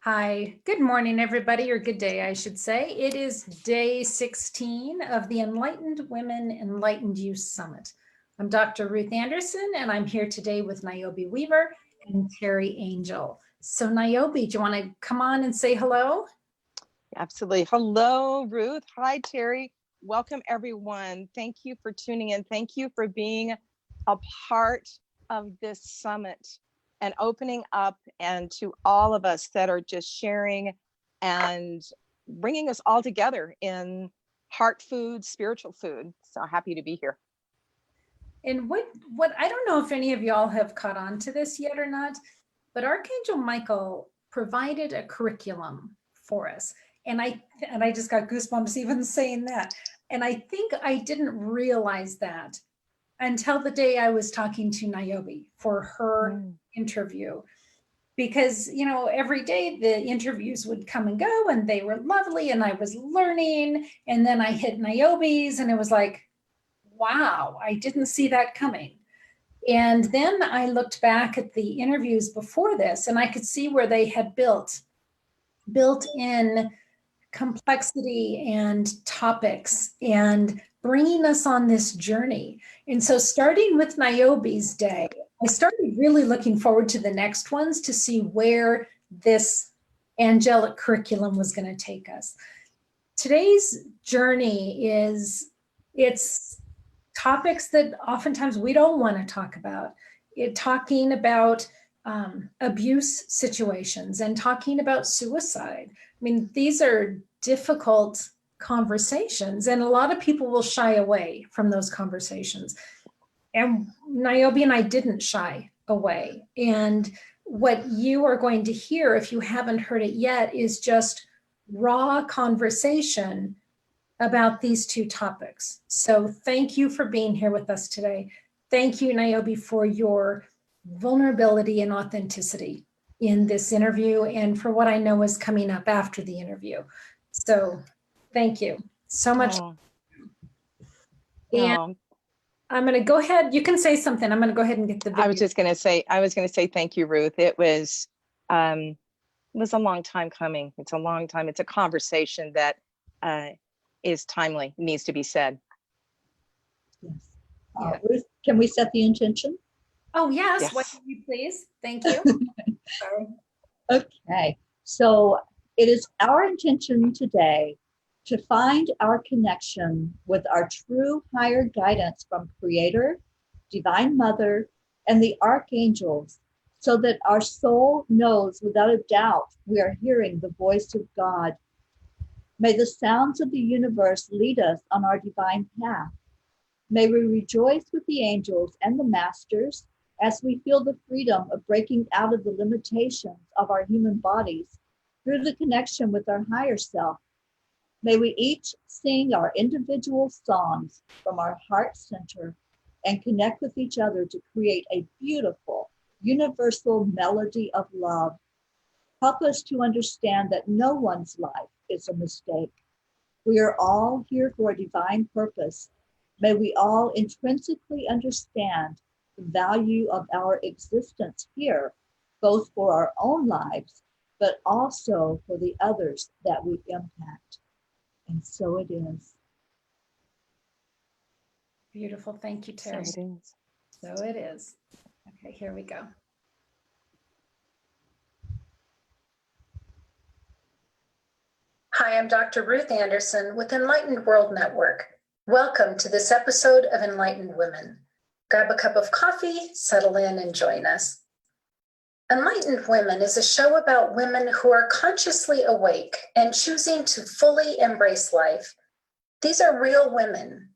Hi, good morning, everybody, or good day, I should say. It is day 16 of the Enlightened Women, Enlightened You Summit. I'm Dr. Ruth Anderson, and I'm here today with Niobe Weaver and Terry Angel. So Niobe, do you want to come on and say hello? Absolutely. Hello, Ruth. Hi, Terry. Welcome, everyone. Thank you for tuning in. Thank you for being a part of this summit and opening up, and to all of us that are just sharing and bringing us all together in heart food, spiritual food. So happy to be here. And what I don't know if any of y'all have caught on to this yet or not, but Archangel Michael provided a curriculum for us. And I just got goosebumps even saying that. And I think I didn't realize that until the day I was talking to Niobe for her interview. Because, every day the interviews would come and go and they were lovely and I was learning. And then I hit Niobe's and it was like, wow, I didn't see that coming. And then I looked back at the interviews before this and I could see where they had built in complexity and topics and bringing us on this journey. And so starting with Niobe's day, I started really looking forward to the next ones to see where this angelic curriculum was going to take us. Today's journey it's topics that oftentimes we don't want to talk about. Talking about abuse situations and talking about suicide. I mean, these are difficult conversations, and a lot of people will shy away from those conversations. And Niobe and I didn't shy away. And what you are going to hear, if you haven't heard it yet, is just raw conversation about these two topics. So thank you for being here with us today. Thank you, Niobe, for your vulnerability and authenticity in this interview and for what I know is coming up after the interview. So thank you so much. And I'm going to go ahead. You can say something. I'm going to go ahead and get the video. I was going to say thank you, Ruth. It was a long time coming. It's a long time. It's a conversation that is timely, needs to be said. Yes. Ruth, can we set the intention? Oh, yes. What can you please? Thank you. Sorry. Okay. So it is our intention today to find our connection with our true higher guidance from Creator, Divine Mother, and the archangels, so that our soul knows without a doubt we are hearing the voice of God. May the sounds of the universe lead us on our divine path. May we rejoice with the angels and the masters as we feel the freedom of breaking out of the limitations of our human bodies through the connection with our higher self. May we each sing our individual songs from our heart center and connect with each other to create a beautiful, universal melody of love. Help us to understand that no one's life is a mistake. We are all here for a divine purpose. May we all intrinsically understand the value of our existence here, both for our own lives, but also for the others that we impact. And so it is. Beautiful. Thank you, Terry. So it is. Okay, here we go. Hi, I'm Dr. Ruth Anderson with Enlightened World Network. Welcome to this episode of Enlightened Women. Grab a cup of coffee, settle in, and join us. Enlightened Women is a show about women who are consciously awake and choosing to fully embrace life. These are real women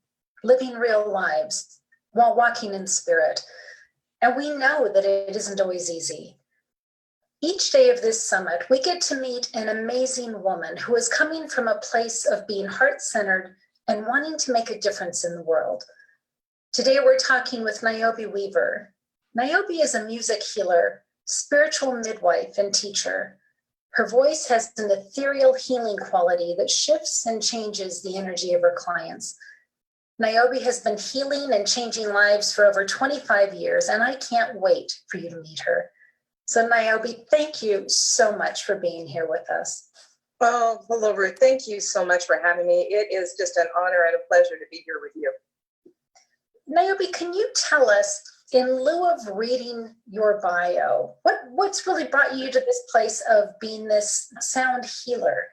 living real lives while walking in spirit. And we know that it isn't always easy. Each day of this summit, we get to meet an amazing woman who is coming from a place of being heart-centered and wanting to make a difference in the world. Today, we're talking with Niobe Weaver. Niobe is a music healer, spiritual midwife, and teacher. Her voice has an ethereal healing quality that shifts and changes the energy of her clients. Niobe has been healing and changing lives for over 25 years, and I can't wait for you to meet her. So Niobe, thank you so much for being here with us. Oh, hello, Ruth. Thank you so much for having me. It is just an honor and a pleasure to be here with you. Niobe, can you tell us, in lieu of reading your bio, what's really brought you to this place of being this sound healer?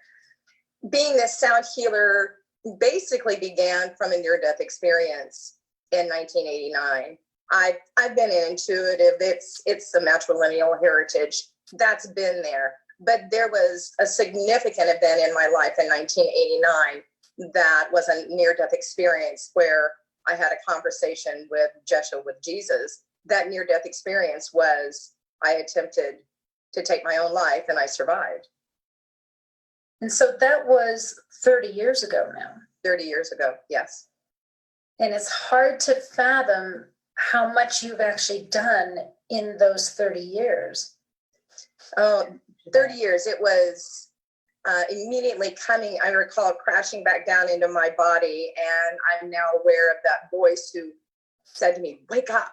Being this sound healer basically began from a near-death experience in 1989. I've been an intuitive. It's a matrilineal heritage that's been there, but there was a significant event in my life in 1989 that was a near-death experience where I had a conversation with Jeshua, with Jesus. That near-death experience was I attempted to take my own life and I survived. And so that was 30 years ago now. 30 years ago, yes. And it's hard to fathom how much you've actually done in those 30 years. Oh, 30 years. It was immediately coming, I recall crashing back down into my body, and I'm now aware of that voice who said to me, wake up.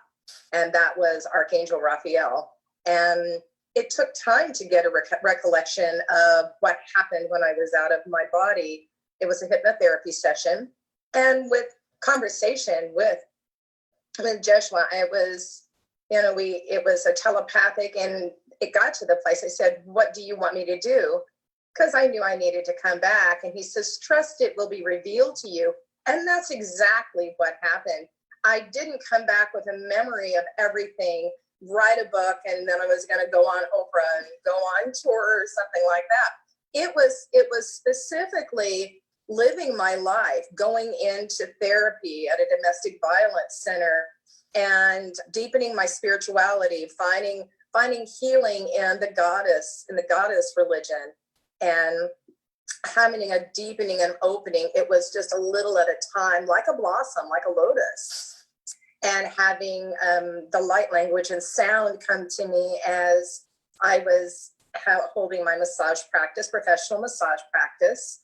And that was Archangel Raphael. And it took time to get a recollection of what happened when I was out of my body. It was a hypnotherapy session. And with conversation with Joshua, it was a telepathic, and it got to the place. I said, what do you want me to do? Because I knew I needed to come back. And he says, trust it will be revealed to you. And that's exactly what happened. I didn't come back with a memory of everything, write a book, and then I was going to go on Oprah and go on tour or something like that. It was specifically living my life, going into therapy at a domestic violence center and deepening my spirituality, finding healing in the goddess religion, and having a deepening and opening. It was just a little at a time, like a blossom, like a lotus, and having the light language and sound come to me as I was holding my massage practice, professional massage practice.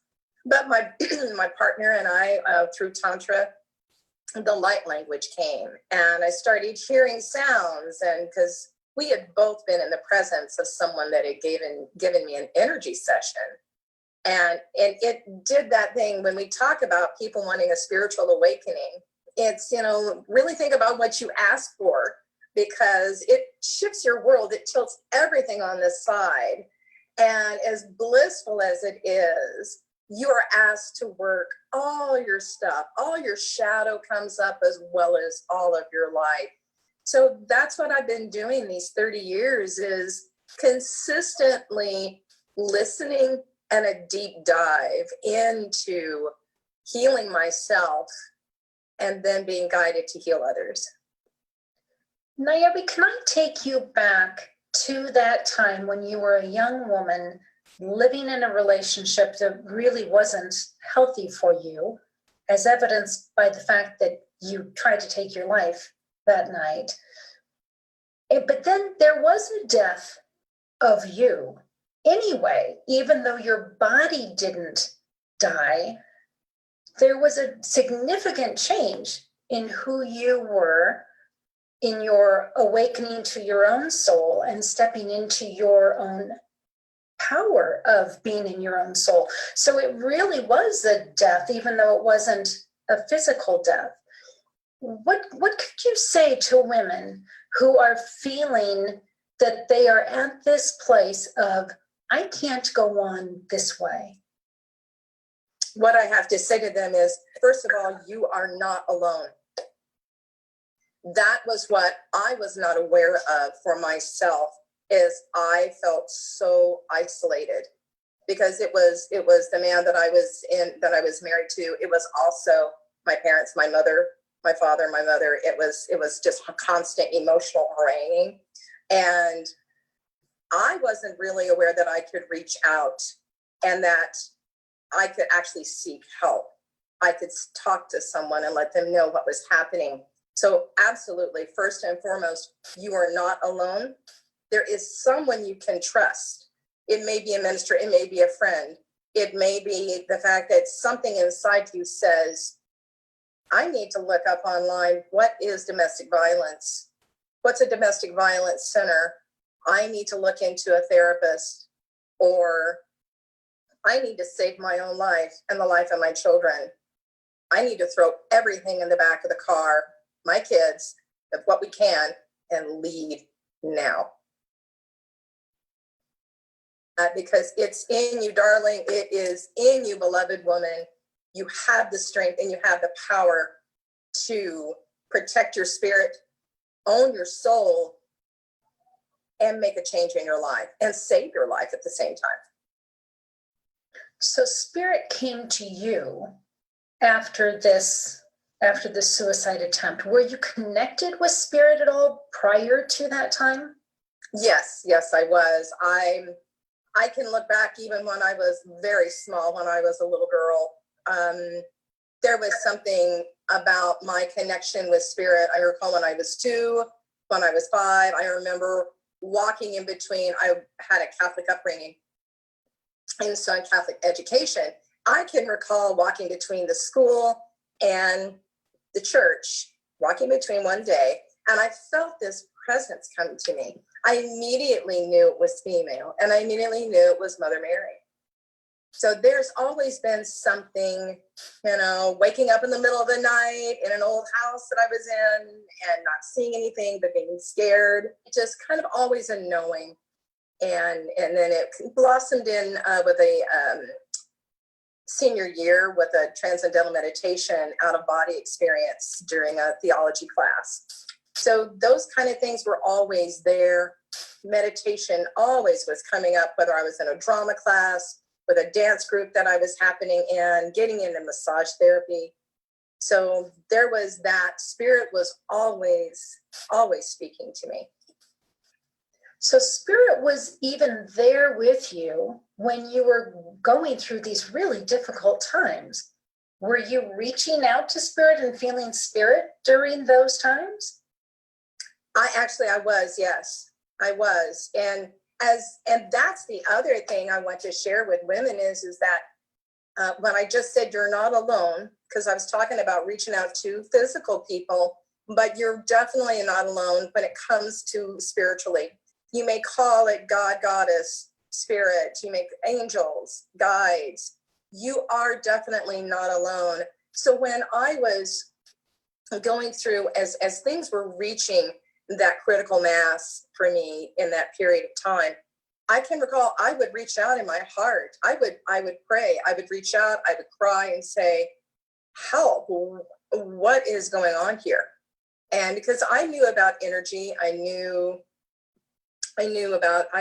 But my my partner and I, through Tantra, the light language came, and I started hearing sounds, and because we had both been in the presence of someone that had given me an energy session. And it did that thing when we talk about people wanting a spiritual awakening. It's, really think about what you ask for, because it shifts your world. It tilts everything on the side. And as blissful as it is, you are asked to work all your stuff. All your shadow comes up as well as all of your light. So that's what I've been doing these 30 years, is consistently listening and a deep dive into healing myself and then being guided to heal others. Niobe, can I take you back to that time when you were a young woman living in a relationship that really wasn't healthy for you, as evidenced by the fact that you tried to take your life that night? But then there was a death of you anyway, even though your body didn't die. There was a significant change in who you were, in your awakening to your own soul and stepping into your own power of being in your own soul. So it really was a death, even though it wasn't a physical death. What could you say to women who are feeling that they are at this place of, I can't go on this way? What I have to say to them is, first of all, you are not alone. That was what I was not aware of for myself, is I felt so isolated, because it was the man that I was married to. It was also my parents, my mother, my father, my mother. It was just a constant emotional haranguing. And I wasn't really aware that I could reach out and that I could actually seek help. I could talk to someone and let them know what was happening. So absolutely, first and foremost, you are not alone. There is someone you can trust. It may be a minister, it may be a friend. It may be the fact that something inside you says, I need to look up online, what is domestic violence? What's a domestic violence center? I need to look into a therapist, or I need to save my own life and the life of my children. I need to throw everything in the back of the car, my kids, of what we can, and leave now. Because it's in you, darling. It is in you, beloved woman. You have the strength and you have the power to protect your spirit, own your soul, and make a change in your life and save your life at the same time. So spirit came to you after this suicide attempt. Were you connected with spirit at all prior to that time? Yes, I was. I can look back even when I was very small, when I was a little girl. There was something about my connection with spirit. I recall when I was 2, when I was 5, I remember walking in between. I had a Catholic upbringing, and so in Catholic education, I can recall walking between the school and the church, walking between one day, and I felt this presence come to me. I immediately knew it was female, and I immediately knew it was Mother Mary. So there's always been something, waking up in the middle of the night in an old house that I was in and not seeing anything but being scared. Just kind of always a knowing. And then it blossomed in with a senior year with a transcendental meditation out of body experience during a theology class. So those kind of things were always there. Meditation always was coming up, whether I was in a drama class, with a dance group that I was happening in, getting into massage therapy. So there was that. Spirit was always speaking to me. So spirit was even there with you when you were going through these really difficult times. Were you reaching out to spirit and feeling spirit during those times? I was, yes, I was. And that's the other thing I want to share with women is that when I just said you're not alone, because I was talking about reaching out to physical people, but you're definitely not alone when it comes to spiritually. You may call it God, goddess, spirit, you make angels, guides. You are definitely not alone. So when I was going through, as things were reaching that critical mass for me in that period of time, I can recall I would reach out in my heart. I would pray. I would reach out. I would cry and say, help, what is going on here? And because I knew about energy, I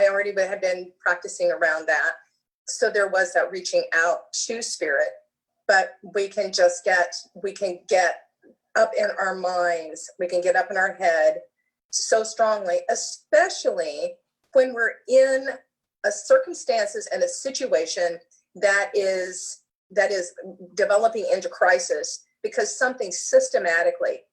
already had been practicing around that. So there was that reaching out to spirit, but we can get up in our minds. We can get up in our head so strongly, especially when we're in a circumstances and a situation that is developing into crisis, because something systematically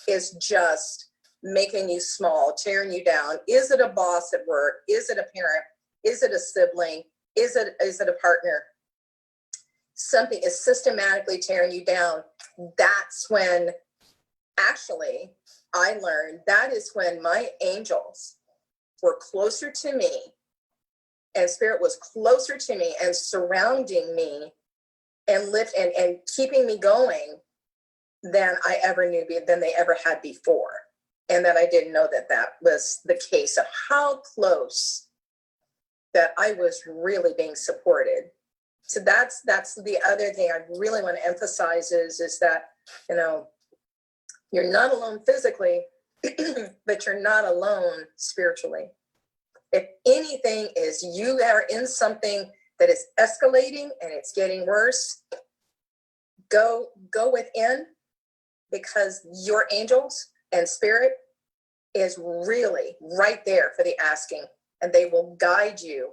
is just making you small, tearing you down. Is it a boss at work? Is it a parent? Is it a sibling? Is it a partner? Something is systematically tearing you down. That's when actually I learned that is when my angels were closer to me and spirit was closer to me and surrounding me and and keeping me going than I ever knew, than they ever had before. And that I didn't know that was the case of how close that I was really being supported. So that's the other thing I really want to emphasize is that, you're not alone physically, but you're not alone spiritually. If anything is you are in something that is escalating and it's getting worse, go within, because your angels and spirit is really right there for the asking, and they will guide you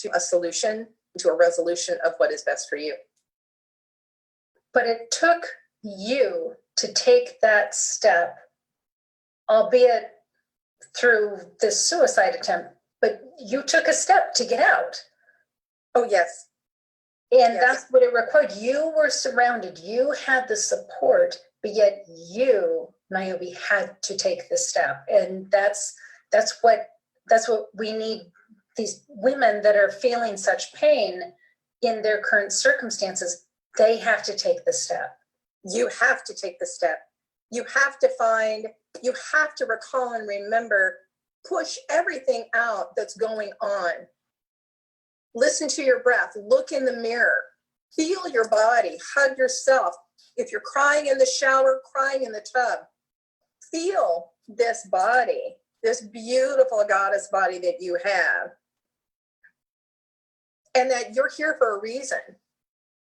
to a solution, to a resolution of what is best for you. But it took you to take that step, albeit through this suicide attempt, but you took a step to get out. Oh, yes. And Yes. That's what it required. You were surrounded, you had the support, but yet you, Niobe, had to take the step. And that's That's what we need. These women that are feeling such pain in their current circumstances, they have to take the step. You have to take the step. You have to recall and remember, push everything out that's going on. Listen to your breath, look in the mirror, feel your body, hug yourself. If you're crying in the shower, crying in the tub, feel this body, this beautiful goddess body that you have, and that you're here for a reason.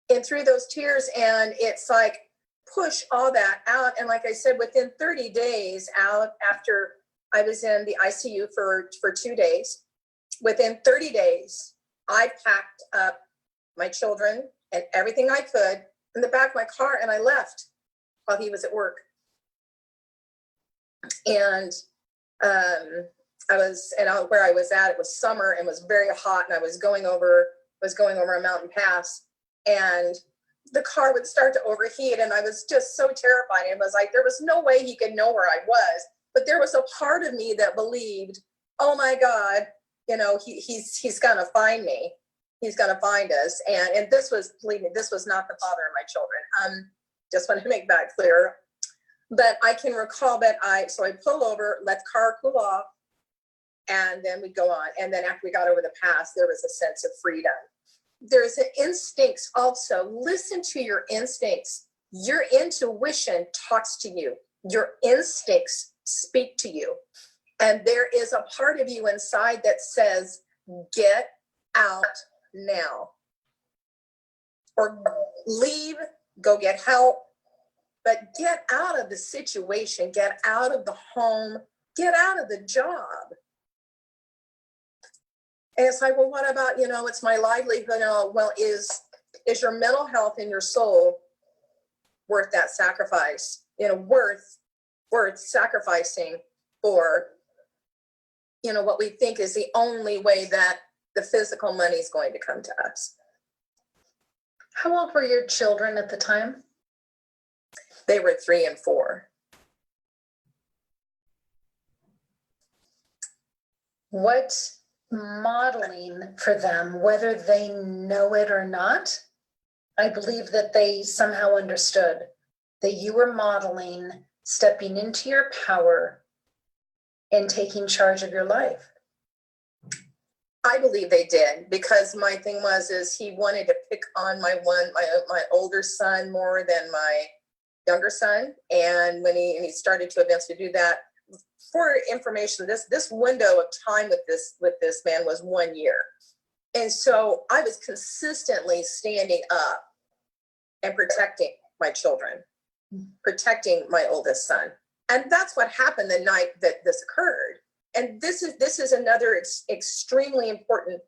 And through those tears, and it's like, push all that out. And like I said, within 30 days out, after I was in the ICU for 2 days, within 30 days, I packed up my children and everything I could in the back of my car, and I left while he was at work. And where I was at, it was summer and was very hot, and I was going over a mountain pass, and the car would start to overheat, and I was just so terrified. It was like there was no way he could know where I was, but there was a part of me that believed, oh my God, he's gonna find me. He's gonna find us. And this was, believe me, this was not the father of my children. Just want to make that clear. But I can recall that I pull over, let the car cool off, and then we go on. And then after we got over the pass, there was a sense of freedom. There's an instincts also. Listen to your instincts. Your intuition talks to you. Your instincts speak to you. And there is a part of you inside that says, get out now. Or leave, go get help. But get out of the situation, get out of the home, get out of the job. And it's like, well, what about, it's my livelihood. Well, is your mental health and your soul worth that sacrifice? Worth sacrificing for, what we think is the only way that the physical money is going to come to us. How old were your children at the time? They were 3 and 4. What modeling for them, whether they know it or not, I believe that they somehow understood that you were modeling stepping into your power and taking charge of your life. I believe they did, because my thing is he wanted to pick on my older son more than my younger son. And when he started to eventually do that, for information, this window of time with this man was 1 year. And so I was consistently standing up and protecting my children, protecting my oldest son. And that's what happened the night that this occurred. And this is another extremely important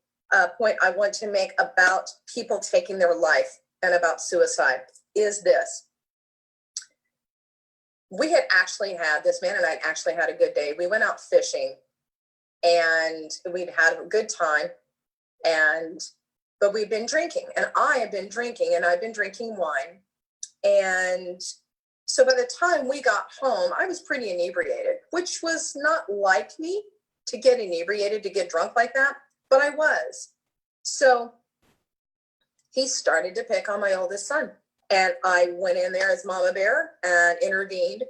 point I want to make about people taking their life and about suicide is this. We had actually this man and I actually had a good day. We went out fishing and we'd had a good time, but we've been drinking, and I have been drinking, and I've been drinking wine. And so by the time we got home, I was pretty inebriated, which was not like me to get inebriated, to get drunk like that, but I was. So he started to pick on my oldest son. And I went in there as Mama Bear and intervened,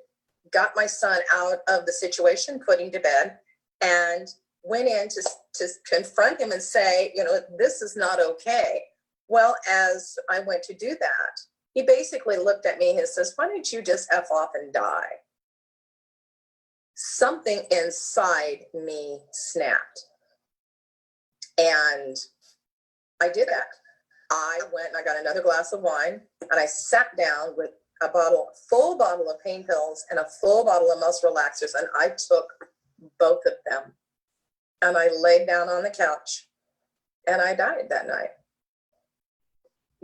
got my son out of the situation, put him to bed, and went in to confront him and say, this is not okay. Well, as I went to do that, he basically looked at me and says, why don't you just F off and die? Something inside me snapped. And I did that. I went and I got another glass of wine, and I sat down with a full bottle of pain pills and a full bottle of muscle relaxers, and I took both of them. And I laid down on the couch and I died that night.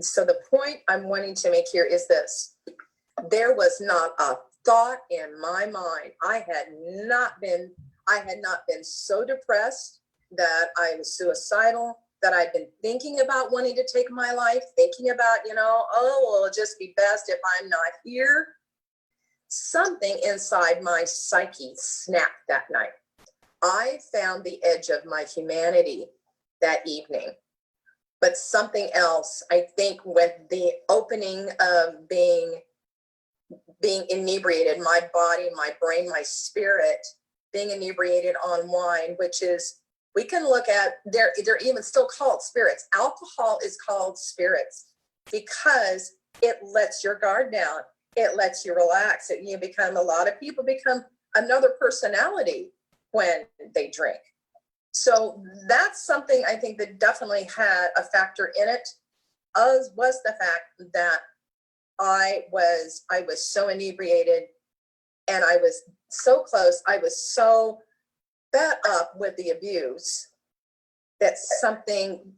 So the point I'm wanting to make here is this. There was not a thought in my mind. I had not been so depressed that I was suicidal, that I'd been thinking about wanting to take my life, thinking about, it'll just be best if I'm not here. Something inside my psyche snapped that night. I found the edge of my humanity that evening. But something else, I think, with the opening of being inebriated, my body, my brain, my spirit, being inebriated on wine, which is, we can look at, they're even still called spirits. Alcohol is called spirits because it lets your guard down. It lets you relax. You become, a lot of people become another personality when they drink. So that's something I think that definitely had a factor in it, was the fact that I was so inebriated, and I was so close. I was so fed up with the abuse that something,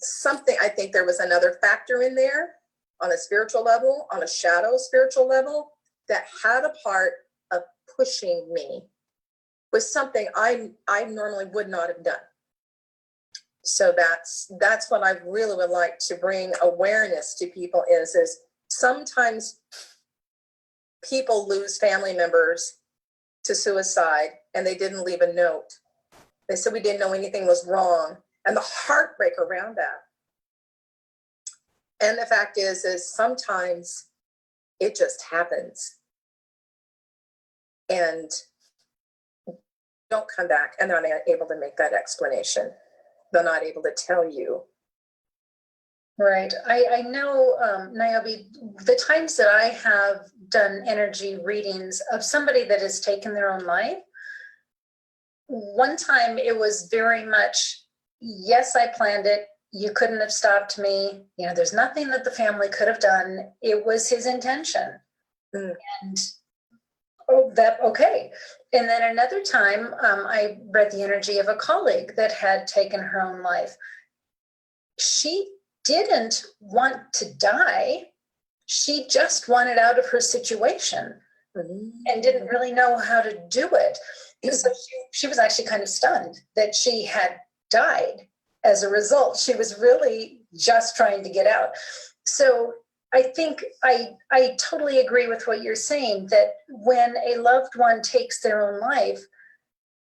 I think there was another factor in there on a spiritual level, on a shadow spiritual level, that had a part of pushing me with something I normally would not have done. So that's what I really would like to bring awareness to people is sometimes people lose family members to suicide and they didn't leave a note. They said we didn't know anything was wrong, and the heartbreak around that. And the fact is sometimes it just happens and don't come back, and they're not able to make that explanation. They're not able to tell you. Right. I know, Niobe, the times that I have done energy readings of somebody that has taken their own life, one time it was very much, yes, I planned it. You couldn't have stopped me. You know, there's nothing that the family could have done. It was his intention. And okay. And then another time, I read the energy of a colleague that had taken her own life. She didn't want to die. She just wanted out of her situation and didn't really know how to do it. So she was actually kind of stunned that she had died as a result. She was really just trying to get out. So I think I totally agree with what you're saying, that when a loved one takes their own life,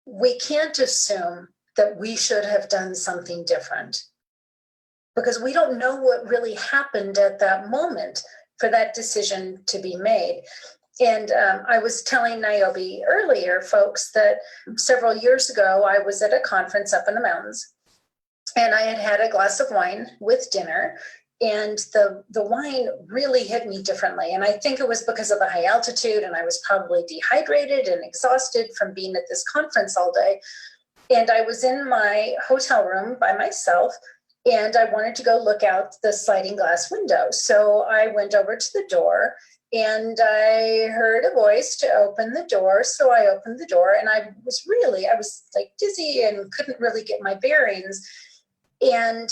we can't assume that we should have done something different, because we don't know what really happened at that moment for that decision to be made. And I was telling Niobe earlier, folks, that several years ago, I was at a conference up in the mountains, and I had had a glass of wine with dinner, and the wine really hit me differently. And I think it was because of the high altitude, and I was probably dehydrated and exhausted from being at this conference all day. And I was in my hotel room by myself, and I wanted to go look out the sliding glass window. So I went over to the door, and I heard a voice to open the door. So I opened the door, and I was like dizzy and couldn't really get my bearings. And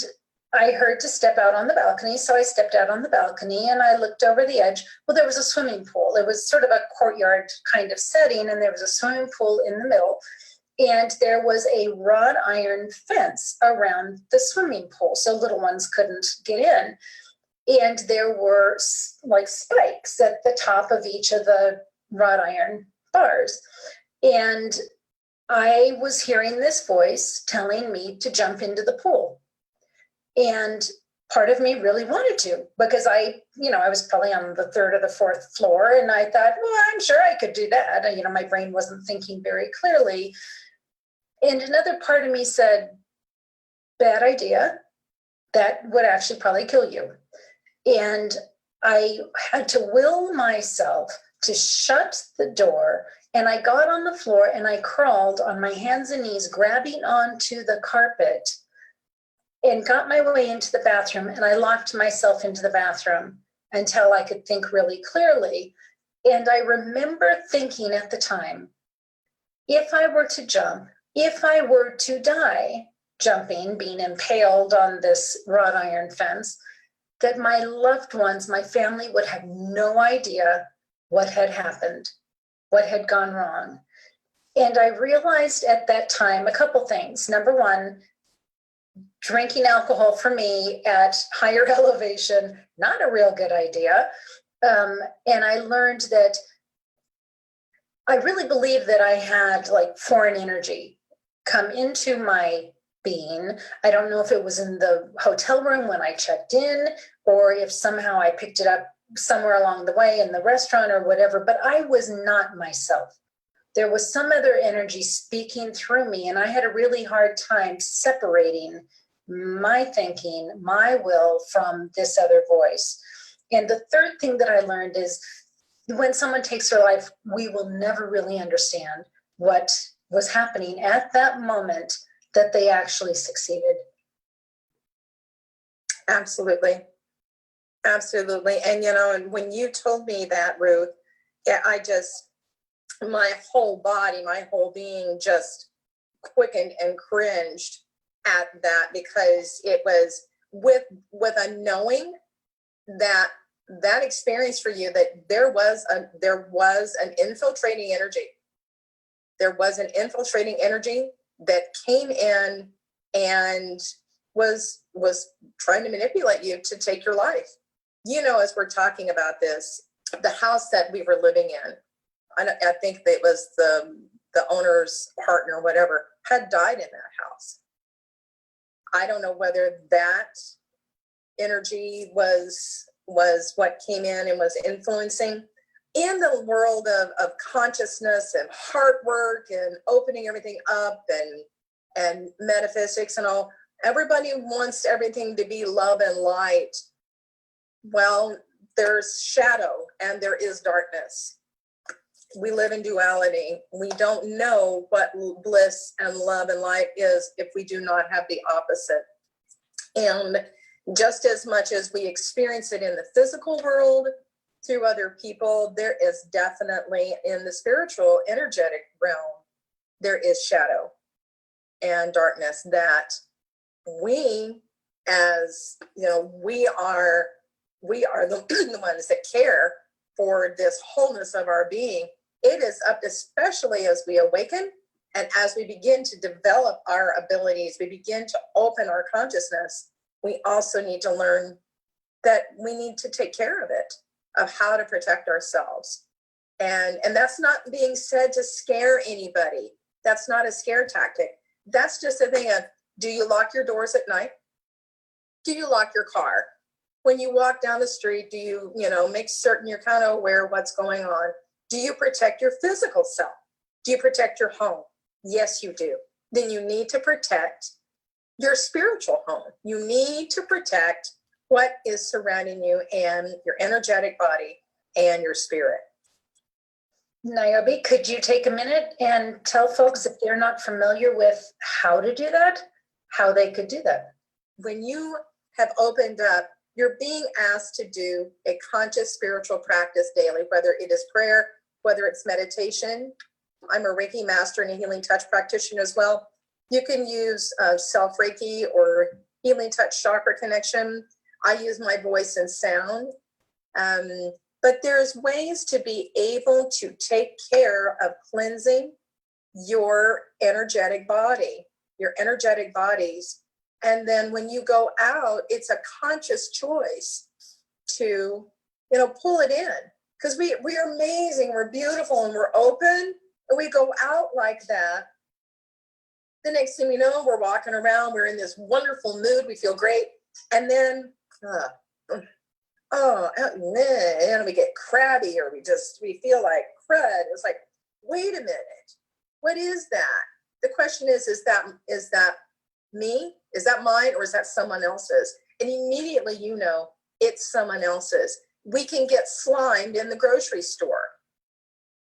I heard to step out on the balcony. So I stepped out on the balcony and I looked over the edge. Well, there was a swimming pool. It was sort of a courtyard kind of setting, and there was a swimming pool in the middle. And there was a wrought iron fence around the swimming pool, so little ones couldn't get in. And there were like spikes at the top of each of the wrought iron bars. And I was hearing this voice telling me to jump into the pool. And part of me really wanted to, because I was probably on the third or the fourth floor. And I thought, well, I'm sure I could do that. My brain wasn't thinking very clearly. And another part of me said, bad idea. That would actually probably kill you. And I had to will myself to shut the door. And I got on the floor and I crawled on my hands and knees, grabbing onto the carpet, and got my way into the bathroom. And I locked myself into the bathroom until I could think really clearly. And I remember thinking at the time, if I were to jump, if I were to die jumping, being impaled on this wrought iron fence, that my loved ones, my family, would have no idea what had happened, what had gone wrong. And I realized at that time a couple things. Number one, drinking alcohol for me at higher elevation, not a real good idea. And I learned that I really believe that I had like foreign energy come into my being. I don't know if it was in the hotel room when I checked in, or if somehow I picked it up somewhere along the way in the restaurant or whatever, but I was not myself. There was some other energy speaking through me, and I had a really hard time separating my thinking, my will from this other voice. And the third thing that I learned is when someone takes their life, we will never really understand what was happening at that moment that they actually succeeded. Absolutely. Absolutely. And, you know, and when you told me that, Ruth, yeah, my whole body, my whole being just quickened and cringed at that, because it was with a knowing that experience for you, that there was an infiltrating energy. There was an infiltrating energy that came in and was trying to manipulate you to take your life. You know, as we're talking about this, the house that we were living in, I think that it was the owner's partner, whatever, had died in that house. I don't know whether that energy was what came in and was influencing. In the world of consciousness and heart work and opening everything up and metaphysics and all, everybody wants everything to be love and light. Well, there's shadow and there is darkness. We live in duality. We don't know what bliss and love and light is if we do not have the opposite. And just as much as we experience it in the physical world through other people, there is definitely in the spiritual, energetic realm, there is shadow and darkness that we, as you know, we are the ones that care for this wholeness of our being. It is up, especially as we awaken and as we begin to develop our abilities, we begin to open our consciousness. We also need to learn that we need to take care of it, of how to protect ourselves. And that's not being said to scare anybody. That's not a scare tactic. That's just a thing of, do you lock your doors at night? Do you lock your car? When you walk down the street, do you make certain you're kind of aware of what's going on? Do you protect your physical self? Do you protect your home? Yes, you do. Then you need to protect your spiritual home. You need to protect what is surrounding you and your energetic body and your spirit. Niobe, could you take a minute and tell folks, if they're not familiar with how to do that, how they could do that? When you have opened up, you're being asked to do a conscious spiritual practice daily, whether it is prayer, whether it's meditation. I'm a Reiki master and a healing touch practitioner as well. You can use self-Reiki or healing touch chakra connection. I use my voice and sound. But there's ways to be able to take care of cleansing your energetic body, your energetic bodies. And then when you go out, it's a conscious choice to, pull it in. Because we're amazing, we're beautiful, and we're open. And we go out like that. The next thing we know, we're walking around, we're in this wonderful mood, we feel great. And then, we get crabby, or we feel like crud. It's like, wait a minute, what is that? The question is that me? Is that mine, or is that someone else's? And immediately it's someone else's. We can get slimed in the grocery store.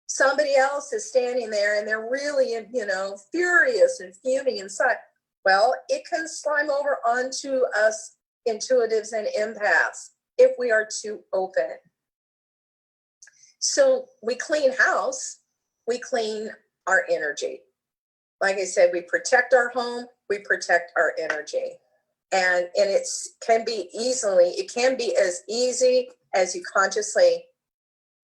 Somebody else is standing there and they're really, furious and fuming inside. Well, it can slime over onto us intuitives and empaths if we are too open. So we clean house, we clean our energy. Like I said, we protect our home, we protect our energy. And it can be as easy as you consciously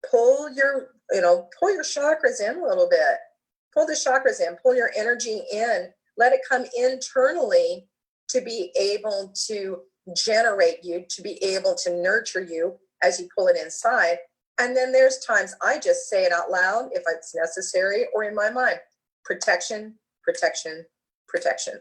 pull your chakras in a little bit. Pull the chakras in, pull your energy in, let it come internally to be able to generate you, to be able to nurture you as you pull it inside. And then there's times I just say it out loud if it's necessary, or in my mind: protection, protection, protection.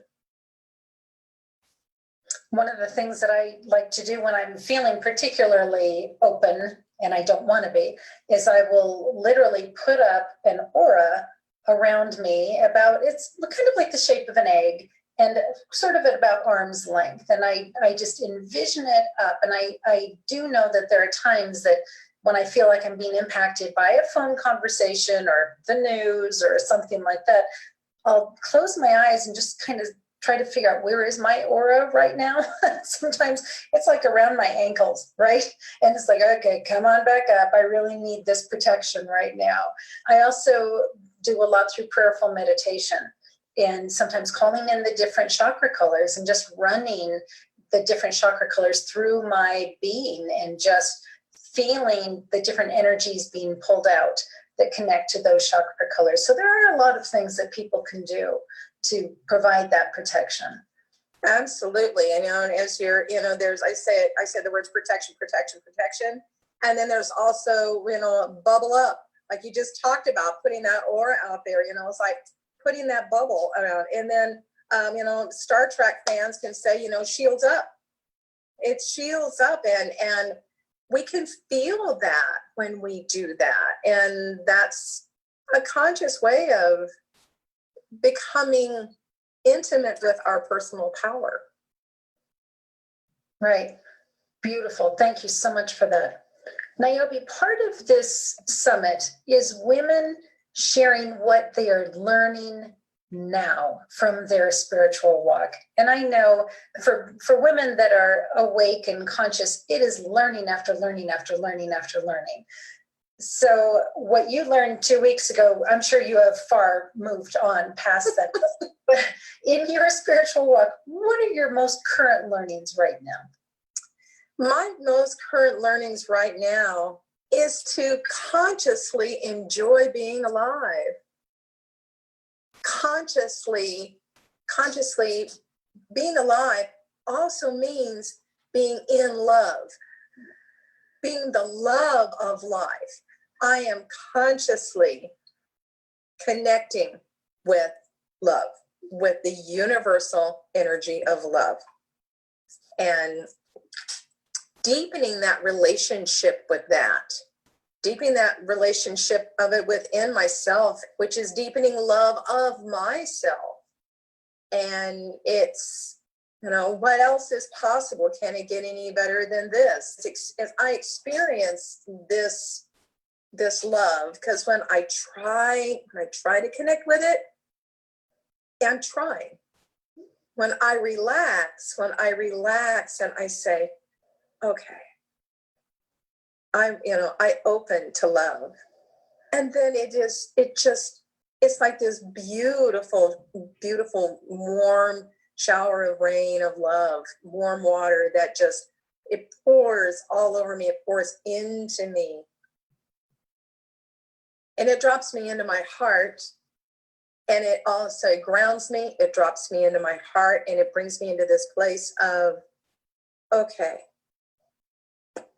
One of the things that I like to do when I'm feeling particularly open, and I don't want to be, is I will literally put up an aura around me it's kind of like the shape of an egg and sort of at about arm's length. And I just envision it up. And I do know that there are times that when I feel like I'm being impacted by a phone conversation or the news or something like that, I'll close my eyes and just kind of try to figure out where is my aura right now. Sometimes it's like around my ankles, right? And it's like, okay, come on back up. I really need this protection right now. I also do a lot through prayerful meditation and sometimes calling in the different chakra colors and just running the different chakra colors through my being and just feeling the different energies being pulled out that connect to those chakra colors. So there are a lot of things that people can do to provide that protection. Absolutely. And as you're, there's, I said the words protection, protection, protection. And then there's also, bubble up, like you just talked about, putting that aura out there, it's like putting that bubble around. And then, Star Trek fans can say, shields up. It shields up and we can feel that when we do that. And that's a conscious way of becoming intimate with our personal power. Right. Beautiful. Thank you so much for that. Niobe, part of this summit is women sharing what they are learning now from their spiritual walk. And I know for women that are awake and conscious, it is learning after learning after learning after learning. So what you learned 2 weeks ago, I'm sure you have far moved on past that. But in your spiritual walk, what are your most current learnings right now? My most current learnings right now is to consciously enjoy being alive. Consciously being alive also means being in love, being the love of life. I am consciously connecting with love, with the universal energy of love, and deepening that relationship with that, deepening that relationship of it within myself, which is deepening love of myself. And it's, what else is possible? Can it get any better than this? As I experience this love, because when I try to connect with it, I'm trying. When I relax and I say, okay, I open to love. And then it's like this beautiful, beautiful, warm shower of rain of love, warm water that it pours all over me. It pours into me. And it drops me into my heart. And it also grounds me. It drops me into my heart. And it brings me into this place of, okay,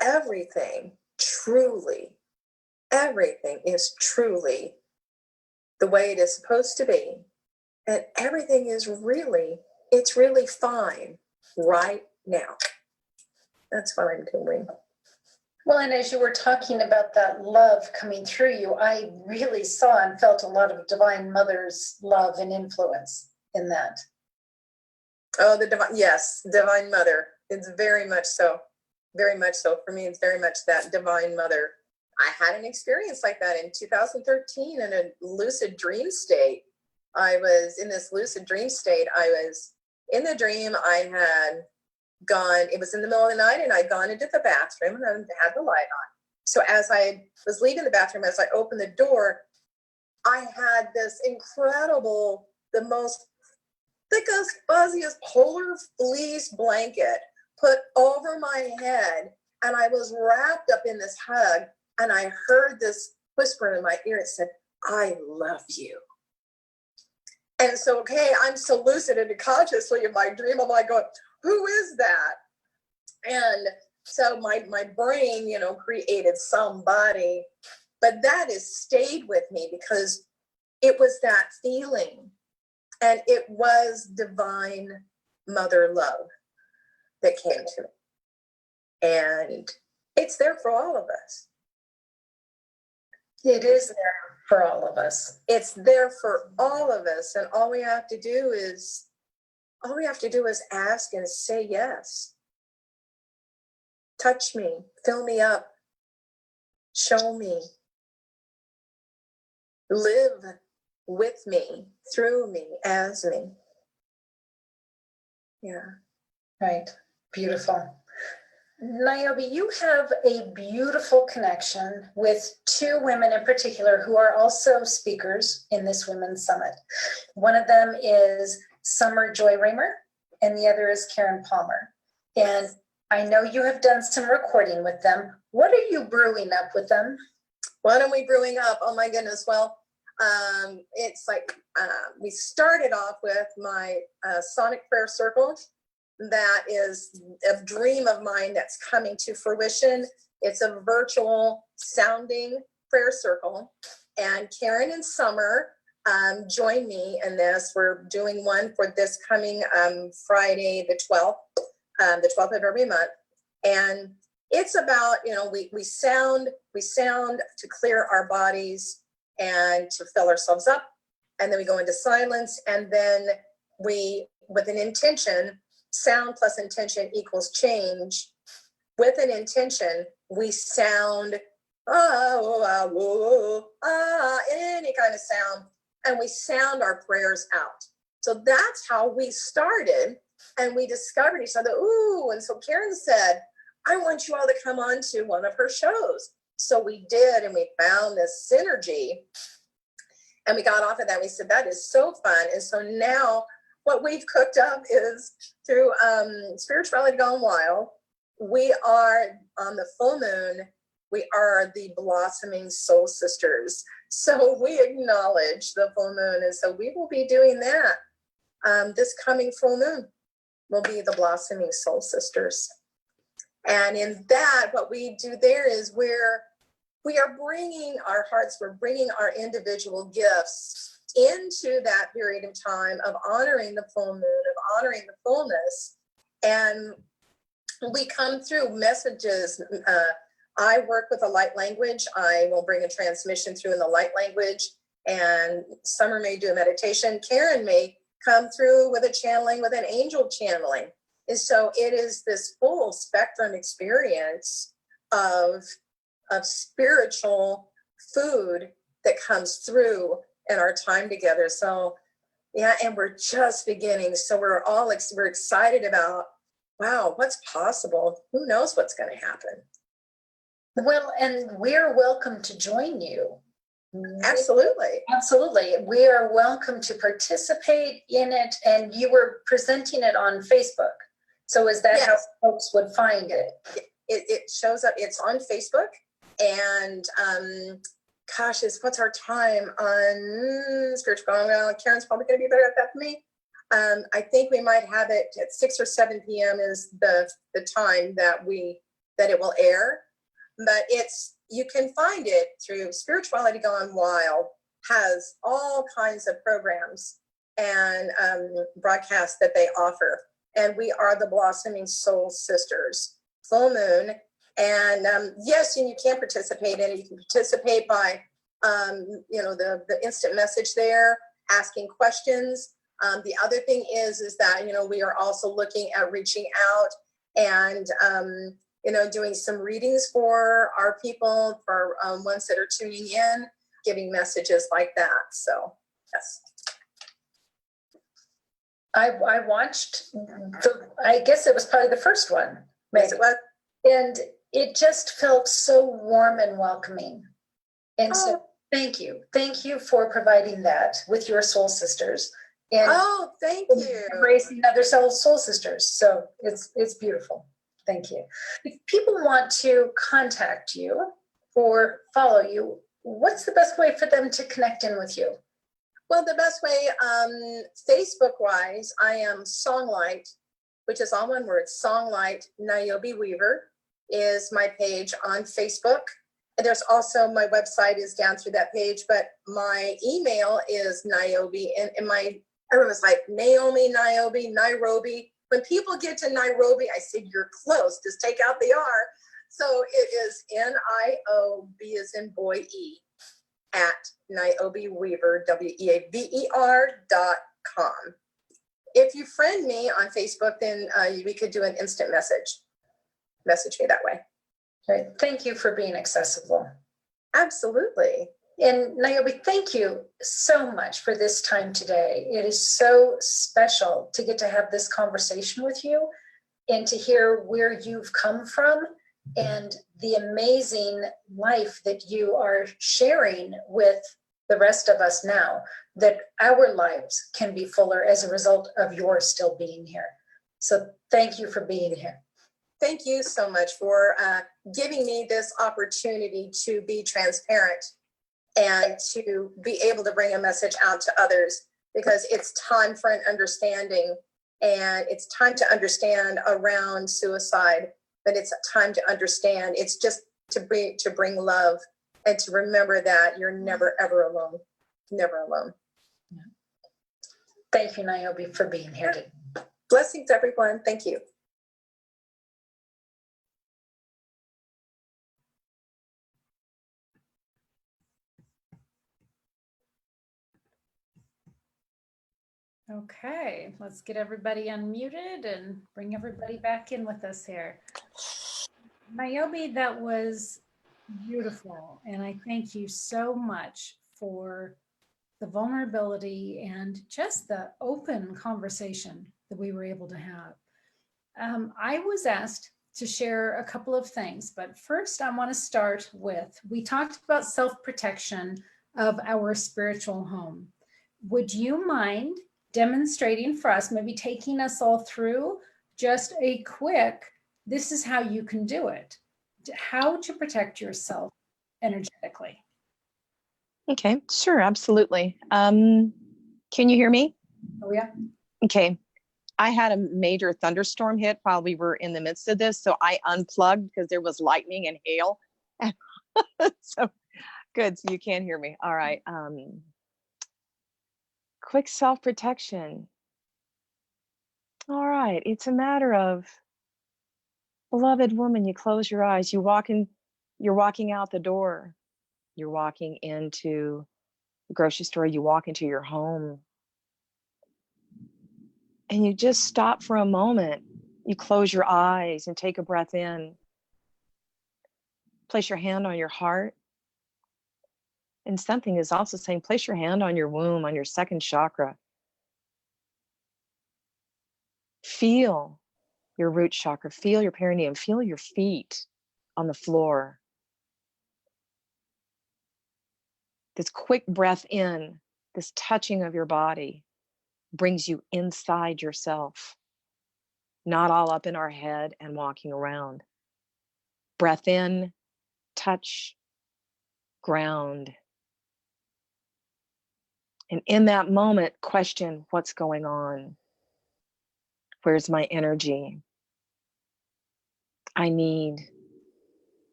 everything is truly the way it is supposed to be. And everything is really fine right now. That's what I'm doing. Well, and as you were talking about that love coming through you, I really saw and felt a lot of Divine Mother's love and influence in that. Oh, Divine Mother. It's very much so. Very much so. For me, it's very much that Divine Mother. I had an experience like that in 2013 in a lucid dream state. I was in this lucid dream state. I was in the dream. I had gone, it was in the middle of the night, and I'd gone into the bathroom and I had the light on. So as I was leaving the bathroom, as I opened the door, I had this incredible, the most thickest, fuzziest polar fleece blanket put over my head. And I was wrapped up in this hug. And I heard this whisper in my ear. It said, I love you. And so, okay, I'm so lucid and consciously in my dream, I'm like going, who is that? And so my brain, created somebody, but that has stayed with me because it was that feeling And it was divine mother love that came to me. And it's there for all of us. It is there for all of us. It's there for all of us. And all we have to do is ask and say yes. Touch me, fill me up, show me, live with me, through me, as me. Yeah. Right. Beautiful. Niobe, you have a beautiful connection with two women in particular who are also speakers in this Women's Summit. One of them is Summer Joy Raymer, and the other is Karen Palmer. And I know you have done some recording with them. What are you brewing up with them? What are we brewing up? Oh my goodness. Well, it's like we started off with my sonic prayer circle. That is a dream of mine that's coming to fruition. It's a virtual sounding prayer circle. And Karen and Summer join me in this. We're doing one for this coming Friday, the 12th of every month. And it's about, we sound to clear our bodies and to fill ourselves up. And then we go into silence. And then we, with an intention, sound plus intention equals change. With an intention, we sound any kind of sound, and we sound our prayers out. So that's how we started, and we discovered each other. Ooh, and so Karen said, I want you all to come on to one of her shows. So we did, and we found this synergy, and we got off of that. We said, that is so fun. And so now what we've cooked up is through Spirituality Gone Wild. We are on the full moon. We are the blossoming soul sisters. So we acknowledge the full moon. And so we will be doing that. This coming full moon will be the blossoming soul sisters. And in that, what we do there is we are bringing our hearts, we're bringing our individual gifts into that period of time of honoring the full moon, of honoring the fullness. And we come through messages. I work with a light language. I will bring a transmission through in the light language, and Summer may do a meditation. Karen may come through with a channeling, with an angel channeling. And so it is this full spectrum experience of spiritual food that comes through in our time together. So yeah, and we're just beginning. So we're excited about, wow, what's possible? Who knows what's going to happen? Well, and we're welcome to join you. Absolutely. Absolutely. We are welcome to participate in it. And you were presenting it on Facebook. So is that Yes. how folks would find it? It shows up. It's on Facebook. And gosh, what's our time on Spiritual Gone Wild? Karen's probably going to be better at that than me. I think we might have it at 6 or 7 p.m. is the time that it will air. But you can find it through Spirituality Gone Wild, has all kinds of programs and broadcasts that they offer. And we are the Blossoming Soul Sisters, full moon. And yes, and you can participate in it. You can participate by, the instant message there, asking questions. The other thing is that, we are also looking at reaching out and, doing some readings for our people, for ones that are tuning in, giving messages like that. So, yes. I watched, I guess it was probably the first one. Maybe. Yes, it was. And it just felt so warm and welcoming. And so thank you. Thank you for providing that with your soul sisters. And thank you. Embracing other soul sisters. So it's beautiful. Thank you. If people want to contact you or follow you, what's the best way for them to connect in with you? Well, the best way, Facebook-wise, I am Songlight, which is all one word. Songlight Niobe Weaver is my page on Facebook. And there's also, my website is down through that page, but my email is Niobe, and my Everyone's like, Naomi, Niobe, Nairobi. When people get to Nairobi, I said, you're close, just take out the R. So it is Niobe as in boy E at Niobe Weaver, WEAVER.com. If you friend me on Facebook, then we could do an instant message. Message me that way. Right. Thank you for being accessible. Absolutely. And Niobe, thank you so much for this time today. It is so special to get to have this conversation with you and to hear where you've come from and the amazing life that you are sharing with the rest of us now, that our lives can be fuller as a result of your still being here. So thank you for being here. Thank you so much for giving me this opportunity to be transparent and to be able to bring a message out to others, because it's time for an understanding, and it's time to understand around suicide, but it's time to understand it's just to bring love and to remember that you're never ever alone. Never alone. Thank you, Niobe, for being here today. Blessings, everyone. Thank you. Okay, let's get everybody unmuted and bring everybody back in with us here. Niobe, that was beautiful. And I thank you so much for the vulnerability and just the open conversation that we were able to have. I was asked to share a couple of things, but first I want to start with, we talked about self-protection of our spiritual home. Would you mind demonstrating for us, maybe taking us all through just a quick, this is how you can do it, how to protect yourself energetically? Okay, sure, absolutely. Can you hear me? Oh yeah. Okay. I had a major thunderstorm hit while we were in the midst of this, so I unplugged because there was lightning and hail. So good, so you can hear me. All right. Quick self-protection. All right, it's a matter of, beloved woman, you close your eyes, you're walking out the door, you're walking into the grocery store, you walk into your home, and you just stop for a moment. You close your eyes and take a breath in. Place your hand on your heart. And something is also saying, place your hand on your womb, on your second chakra. Feel your root chakra, feel your perineum, feel your feet on the floor. This quick breath in, this touching of your body brings you inside yourself, not all up in our head and walking around. Breath in, touch, ground. And in that moment, question what's going on. Where's my energy? I need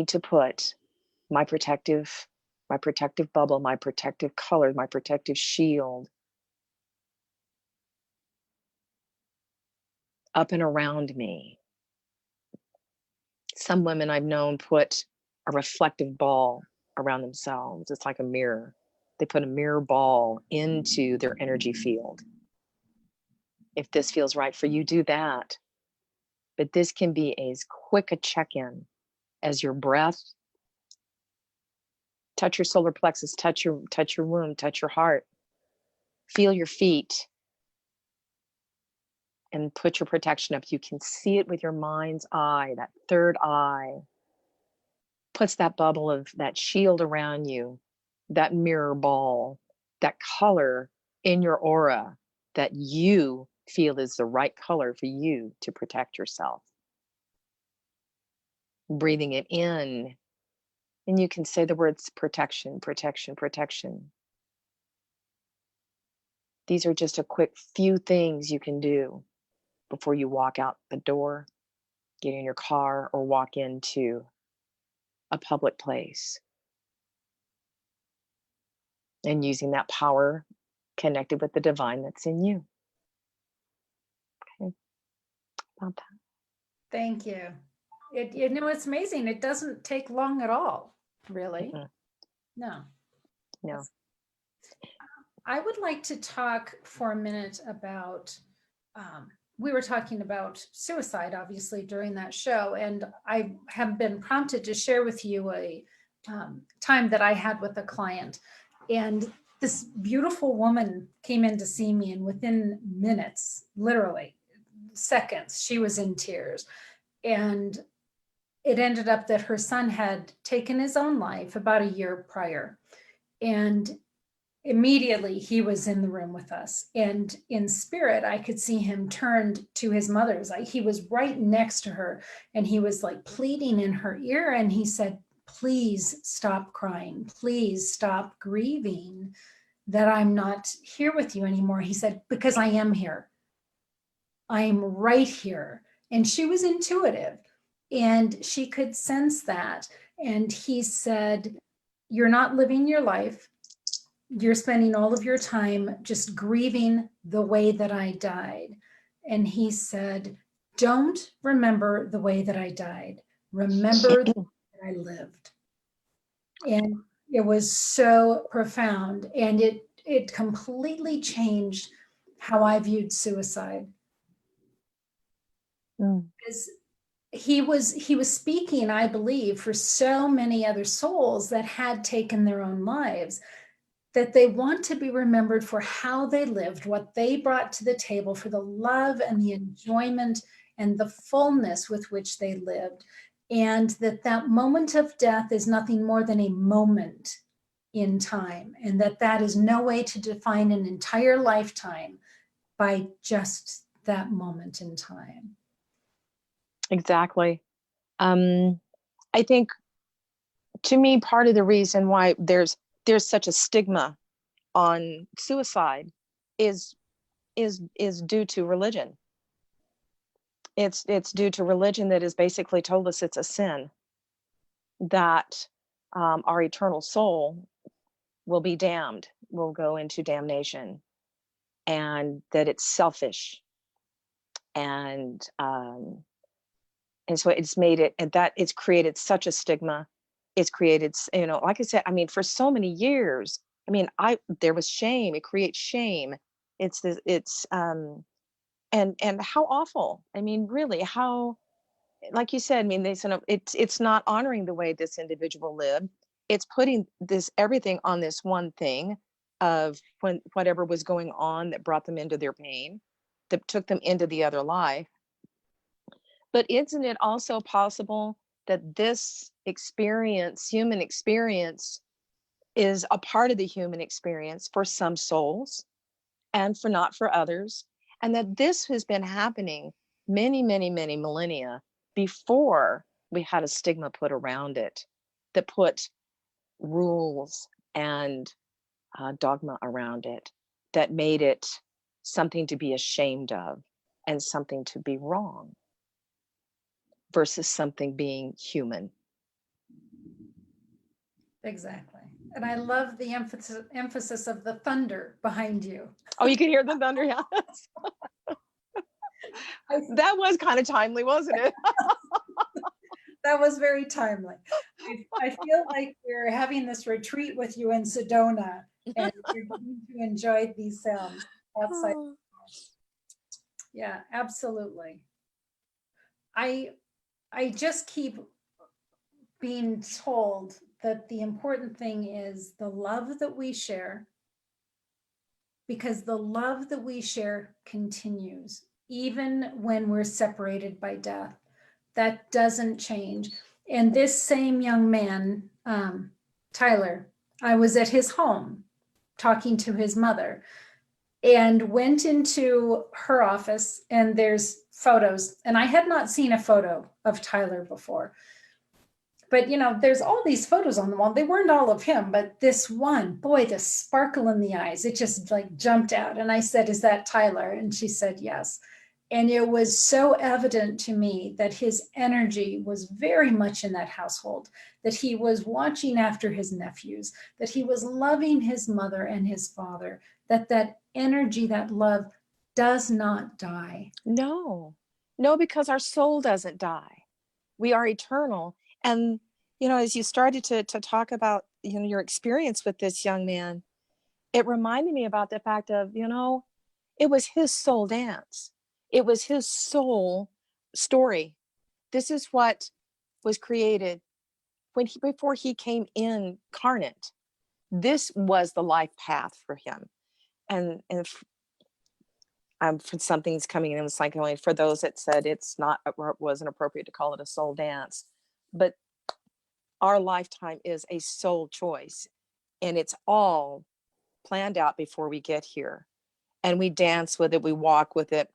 to put my protective bubble, my protective color, my protective shield up and around me. Some women I've known put a reflective ball around themselves. It's like a mirror. They put a mirror ball into their energy field. If this feels right for you, do that. But this can be as quick a check-in as your breath. Touch your solar plexus, touch your womb, touch your heart. Feel your feet and put your protection up. You can see it with your mind's eye, that third eye. Puts that bubble of that shield around you, that mirror ball, that color in your aura that you feel is the right color for you to protect yourself. Breathing it in, and you can say the words protection, protection, protection. These are just a quick few things you can do before you walk out the door, get in your car, or walk into a public place. And using that power connected with the divine that's in you. Okay. About that. Thank you. It's amazing. It doesn't take long at all, really. Mhm. No. No. I would like to talk for a minute about, we were talking about suicide, obviously, during that show, and I have been prompted to share with you a time that I had with a client. And this beautiful woman came in to see me, and within minutes, literally seconds, she was in tears. And it ended up that her son had taken his own life about a year prior. And immediately he was in the room with us. And in spirit, I could see him turned to his mother's. He was right next to her, and he was like pleading in her ear. And he said, please stop crying. Please stop grieving that I'm not here with you anymore. He said, because I am here. I am right here. And she was intuitive, and she could sense that. And he said, you're not living your life. You're spending all of your time just grieving the way that I died. And he said, don't remember the way that I died. Remember that I lived. And it was so profound. And it completely changed how I viewed suicide. Because he was speaking, I believe, for so many other souls that had taken their own lives, that they want to be remembered for how they lived, what they brought to the table, for the love and the enjoyment and the fullness with which they lived. And that moment of death is nothing more than a moment in time, and that is no way to define an entire lifetime by just that moment in time. Exactly. I think, to me, part of the reason why there's such a stigma on suicide is due to religion. It's due to religion that has basically told us it's a sin, that our eternal soul will be damned, will go into damnation, and that it's selfish. And so it's made it, and that it's created such a stigma. It's created, like I said, I mean, for so many years, I mean, there was shame. It creates shame. And how awful. I mean, really, how, like you said, I mean, it's not honoring the way this individual lived. It's putting everything on this one thing of whatever was going on that brought them into their pain, that took them into the other life. But isn't it also possible that this experience, human experience, is a part of the human experience for some souls and not for others? And that this has been happening many, many, many millennia before we had a stigma put around it, that put rules and dogma around it, that made it something to be ashamed of and something to be wrong, versus something being human. Exactly. And I love the emphasis of the thunder behind you. Oh, you can hear the thunder. Yes. That was kind of timely, wasn't it? That was very timely. I feel like we're having this retreat with you in Sedona, and you're going to enjoy these sounds outside. Yeah, absolutely. I just keep being told that the important thing is the love that we share, because the love that we share continues even when we're separated by death. That doesn't change. And this same young man, Tyler, I was at his home talking to his mother, and went into her office, and there's photos, and I had not seen a photo of Tyler before. But there's all these photos on the wall. They weren't all of him, but this one, boy, the sparkle in the eyes, it just like jumped out. And I said, is that Tyler? And she said, yes. And it was so evident to me that his energy was very much in that household, that he was watching after his nephews, that he was loving his mother and his father that energy, that love does not die. No, no, because our soul doesn't die. We are eternal. And, as you started to talk about, your experience with this young man, it reminded me about the fact of, it was his soul dance. It was his soul story. This is what was created before he came incarnate. This was the life path for him. And for something's coming in, it's like only for those that said wasn't appropriate to call it a soul dance, but our lifetime is a soul choice, and it's all planned out before we get here, and we dance with it, we walk with it,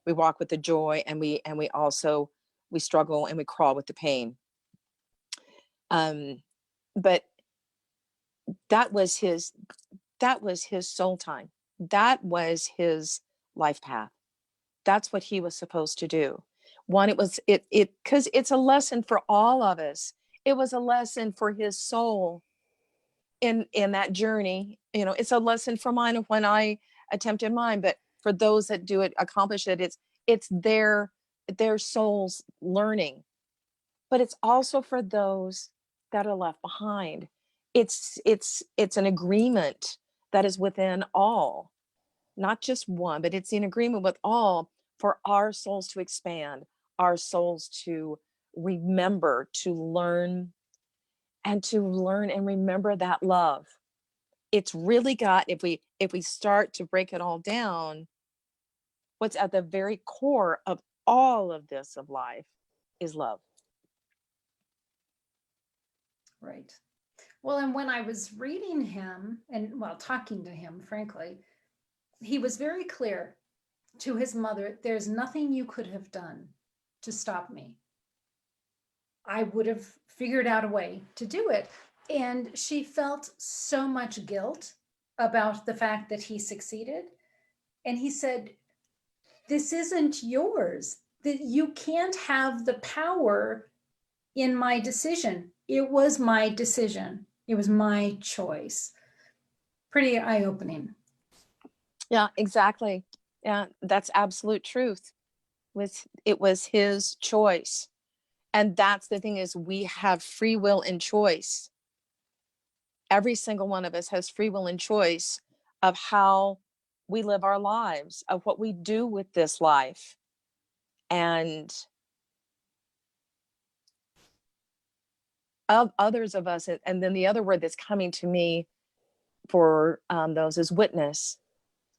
we walk with the joy, and we also we struggle and we crawl with the pain. But that was his soul time. That was his life path. That's what he was supposed to do. Because it's a lesson for all of us. It was a lesson for his soul in that journey. It's a lesson for mine when I attempted mine, but for those that do it, accomplish it, it's their souls learning. But it's also for those that are left behind. It's an agreement that is within all, not just one, but it's in agreement with all, for our souls to expand, our souls to remember, to learn and remember that love. It's really got, if we start to break it all down, what's at the very core of all of this of life is love. Right. Well, and when I was reading him and, well, talking to him, frankly, he was very clear to his mother, there's nothing you could have done to stop me. I would have figured out a way to do it. And she felt so much guilt about the fact that he succeeded. And he said, this isn't yours, that you can't have the power in my decision. It was my decision. It was my choice. Pretty eye-opening. Yeah, exactly. Yeah, that's absolute truth. It was his choice. And that's the thing, is we have free will and choice. Every single one of us has free will and choice of how we live our lives, of what we do with this life. And of others of us, and then the other word that's coming to me for those is witness.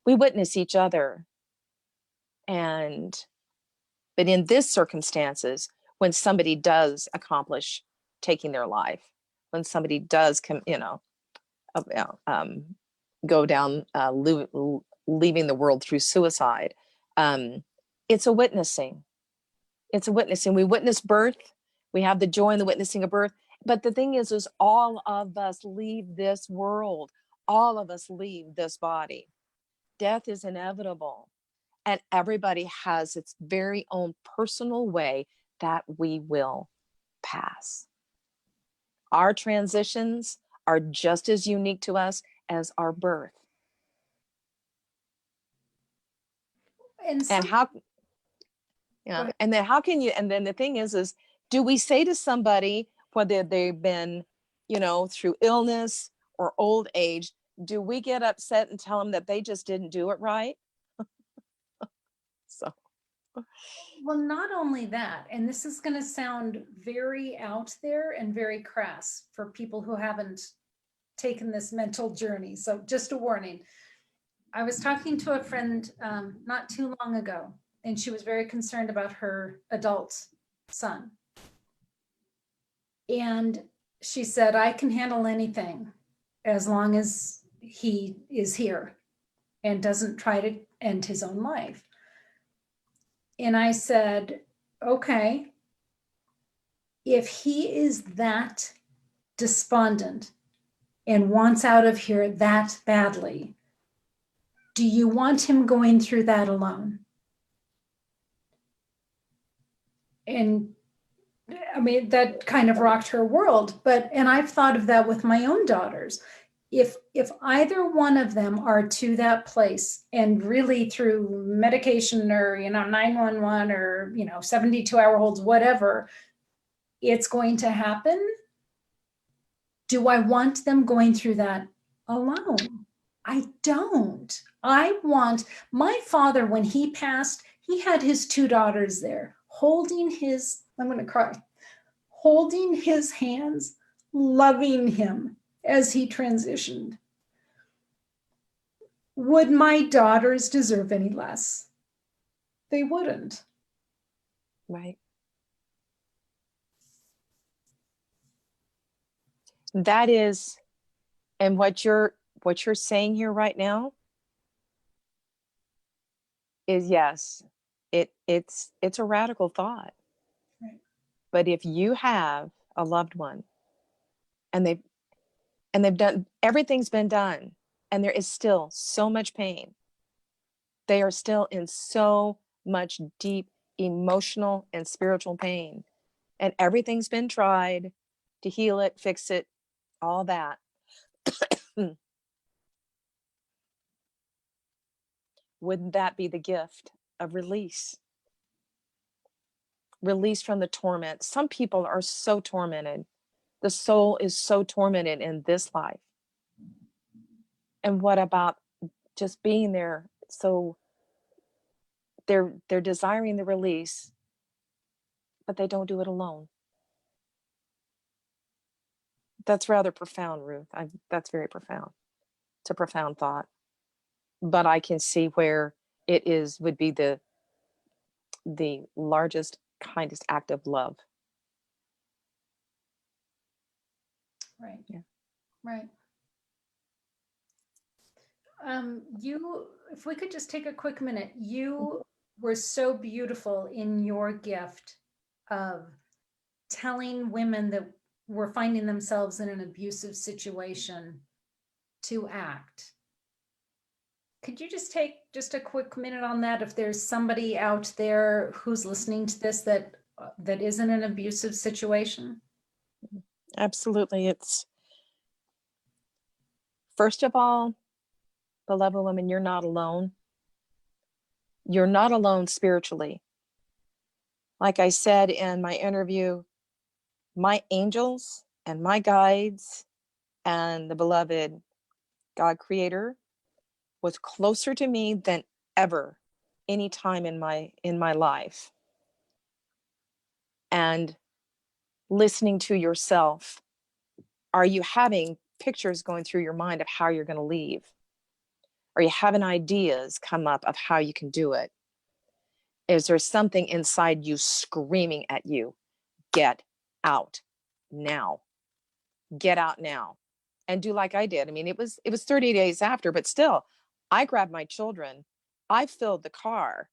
We witness each other. But in this circumstances, when somebody does accomplish taking their life, when somebody does go down leaving the world through suicide, it's a witnessing. It's a witnessing. We witness birth. We have the joy in the witnessing of birth. But the thing is all of us leave this world. All of us leave this body. Death is inevitable. And everybody has its very own personal way that we will pass. Our transitions are just as unique to us as our birth. And then the thing is do we say to somebody, whether they've been, through illness or old age, do we get upset and tell them that they just didn't do it right? So. Well, not only that, and this is going to sound very out there and very crass for people who haven't taken this mental journey. So just a warning. I was talking to a friend not too long ago, and she was very concerned about her adult son. And she said, I can handle anything as long as he is here and doesn't try to end his own life. And I said, okay, if he is that despondent and wants out of here that badly, do you want him going through that alone? And I mean, that kind of rocked her world. And I've thought of that with my own daughters. if either one of them are to that place and really through medication or 911 or 72-hour holds, whatever, it's going to happen, do I want them going through that alone? I don't. I want my father, when he passed, he had his two daughters there holding his, I'm going to cry, holding his hands, loving him as he transitioned. Would my daughters deserve any less? They wouldn't. Right. That is, and what you're saying here right now is, yes, it's a radical thought. Right. But if you have a loved one and they've done, everything's been done, and there is still so much pain, they are still in so much deep emotional and spiritual pain, and everything's been tried to heal it, fix it, all that. Wouldn't that be the gift of release? Release from the torment. Some people are so tormented. The soul is so tormented in this life. And what about just being there? So they're desiring the release, but they don't do it alone. That's rather profound, Ruth. That's very profound. It's a profound thought. But I can see where would be the largest, kindest act of love. Right. Yeah. Right. If we could just take a quick minute, you were so beautiful in your gift of telling women that were finding themselves in an abusive situation to act. Could you just take just a quick minute on that? If there's somebody out there who's listening to this that is in an abusive situation? Absolutely. It's, first of all, beloved woman, you're not alone. You're not alone spiritually. Like I said in my interview, my angels and my guides and the beloved God creator was closer to me than ever any time in my life. And listening to yourself, are you having pictures going through your mind of how you're going to leave? Are you having ideas come up of how you can do it? Is there something inside you screaming at you, get out now? Get out now. And do like I did. I mean, it was 30 days after, but still, I grabbed my children. I filled the car.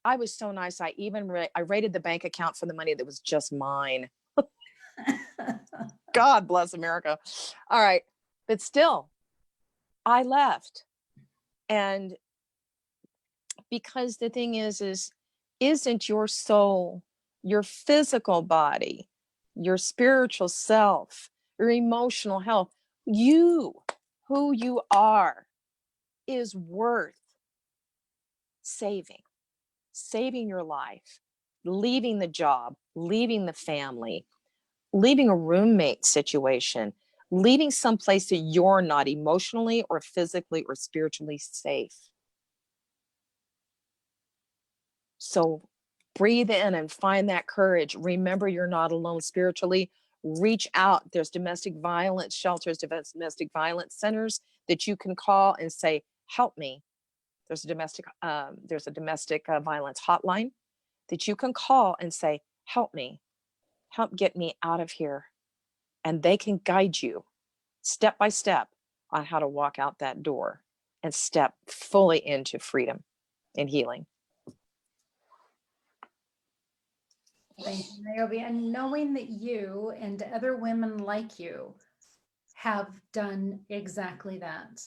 I was so nice. I even I raided the bank account for the money that was just mine. God bless America. All right. But still, I left. And because the thing is isn't your soul, your physical body, your spiritual self, your emotional health, you, who you are, is worth saving your life, leaving the job, leaving the family, leaving a roommate situation, leaving someplace that you're not emotionally or physically or spiritually safe. So breathe in and find that courage. Remember, you're not alone spiritually. Reach out. There's domestic violence shelters, domestic violence centers that you can call and say, help me. There's a domestic violence hotline that you can call and say, help me, help get me out of here. And they can guide you step by step on how to walk out that door and step fully into freedom and healing. Thank you, Niobe. And knowing that you and other women like you have done exactly that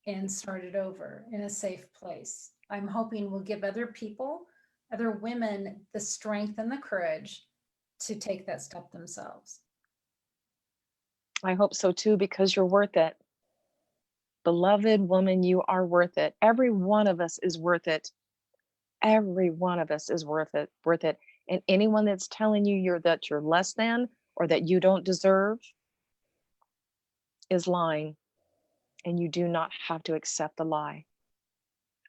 and started over in a safe place, I'm hoping will give other people, other women, the strength and the courage to take that step themselves. I hope so too, because you're worth it. Beloved woman, you are worth it. Every one of us is worth it. Every one of us is worth it. And anyone that's telling you that you're less than or that you don't deserve is lying. And you do not have to accept the lie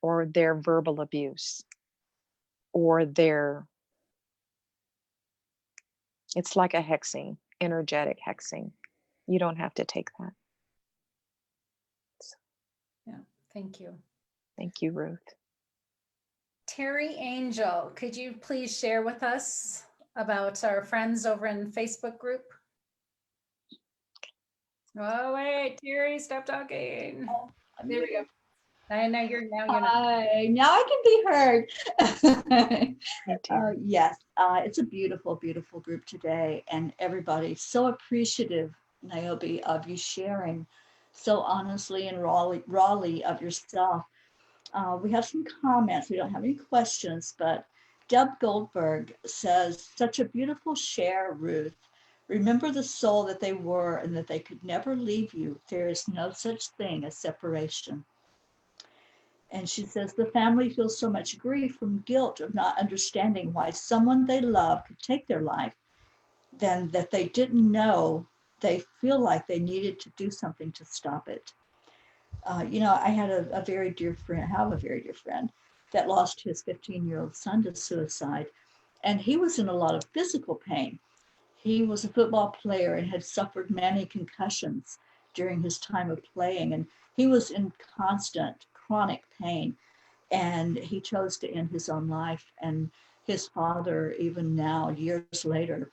or their verbal abuse or it's like a hexing, energetic hexing. You don't have to take that. So, Yeah, thank you. thank you, Ruth. Terry Angel, could you please share with us about our friends over in Facebook group? Oh, wait, Terry, stop talking. There we go. I know you're not. Hi, now I can be heard. Hey, Terry. Yes, it's a beautiful, beautiful group today, and everybody's so appreciative, Niobe, of you sharing so honestly and rawly of yourself. We have some comments. We don't have any questions, but Deb Goldberg says, such a beautiful share, Ruth. Remember the soul that they were and that they could never leave you. There is no such thing as separation. And she says the family feels so much grief from guilt of not understanding why someone they love could take their life, then that they didn't know. They feel like they needed to do something to stop it. I had a very dear friend, have a very dear friend that lost his 15-year-old son to suicide. And he was in a lot of physical pain. He was a football player and had suffered many concussions during his time of playing. And he was in constant chronic pain. And he chose to end his own life. And his father, even now, years later,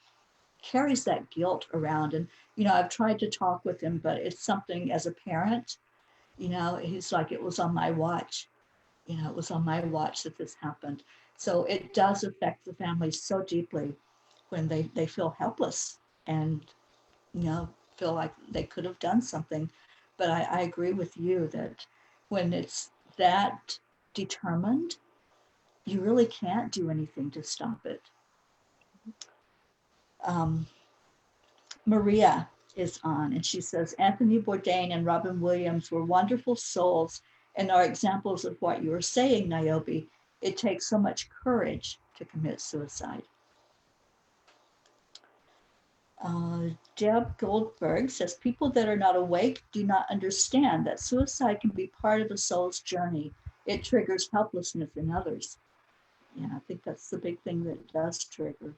carries that guilt around. And, I've tried to talk with him, but it's something as a parent, he's like, it was on my watch. It was on my watch that this happened. So it does affect the family so deeply when they feel helpless and, feel like they could have done something. But I agree with you that when it's that determined, you really can't do anything to stop it. Maria is on, and she says, Anthony Bourdain and Robin Williams were wonderful souls and are examples of what you were saying, Niobe. It takes so much courage to commit suicide. Deb Goldberg says, people that are not awake do not understand that suicide can be part of a soul's journey. It triggers helplessness in others. Yeah, I think that's the big thing that does trigger.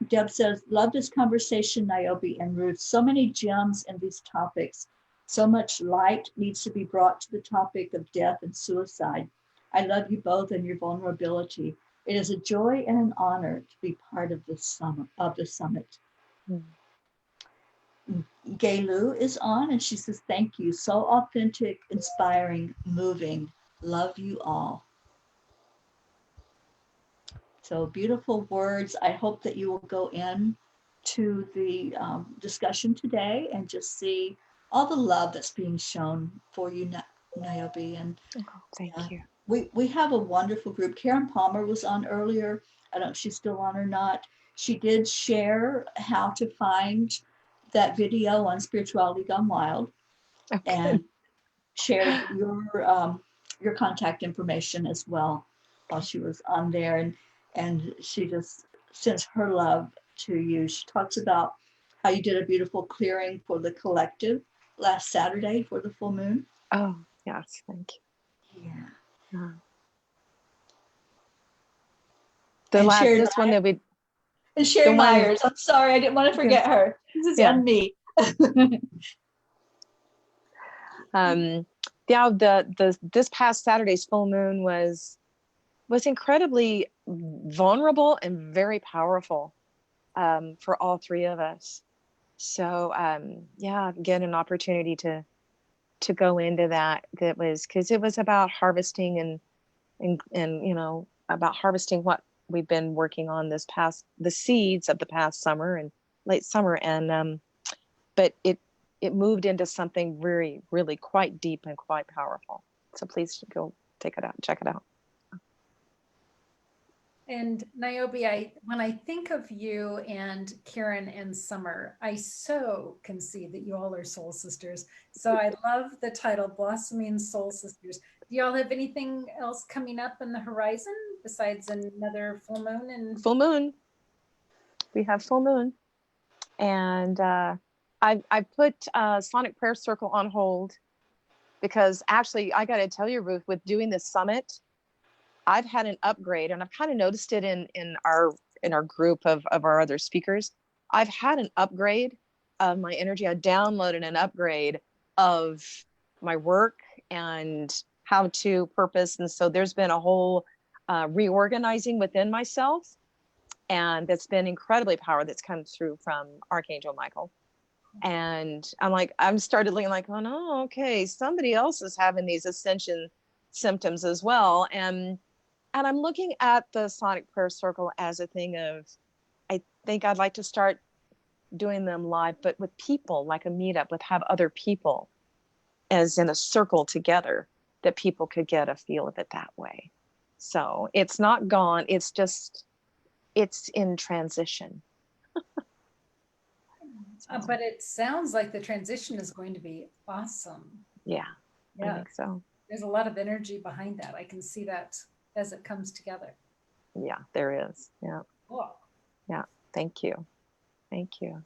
Deb says, love this conversation, Niobe and Ruth. So many gems in these topics. So much light needs to be brought to the topic of death and suicide. I love you both and your vulnerability. It is a joy and an honor to be part of this summit. Gay Lou is on, and she says, thank you. So authentic, inspiring, moving. Love you all. So beautiful words. I hope that you will go in to the discussion today and just see all the love that's being shown for you, Niobe. And Thank you. We have a wonderful group. Karen Palmer was on earlier. I don't know if she's still on or not. She did share how to find that video on Spirituality Gone Wild, and shared your contact information as well while she was on there. And she just sends her love to you. She talks about how you did a beautiful clearing for the collective last Saturday for the full moon. Oh, yes, thank you. Yeah. And Sherry Myers. I'm sorry, I didn't want to forget her. This is on me. This past Saturday's full moon was incredibly vulnerable and very powerful for all three of us. So get an opportunity to go into that. That was because it was about harvesting and about harvesting what we've been working on the seeds of the past summer and late summer, and but it moved into something really, really quite deep and quite powerful. So please go check it out. And Niobe, when I think of you and Karen and Summer, I so can see that you all are soul sisters. So I love the title, Blossoming Soul Sisters. Do y'all have anything else coming up in the horizon besides another full moon? And Full moon. We have full moon. And I put Sonic Prayer Circle on hold because actually, I got to tell you, Ruth, with doing this summit, I've had an upgrade, and I've kind of noticed it in our group of our other speakers. I've had an upgrade of my energy. I downloaded an upgrade of my work and how to purpose. And so there's been a whole reorganizing within myself. And that's been incredibly powerful that's come through from Archangel Michael. And I'm started looking like, oh no, okay, somebody else is having these ascension symptoms as well. And I'm looking at the Sonic Prayer Circle as a thing of, I think I'd like to start doing them live, but with people, like a meetup, with have other people as in a circle together, that people could get a feel of it that way. So it's not gone. It's just, it's in transition. but it sounds like the transition is going to be awesome. Yeah, I Yeah, think so. there's a lot of energy behind that. I can see that as it comes together. Yeah, there is. Yeah. Cool. Yeah. Thank you. Thank you.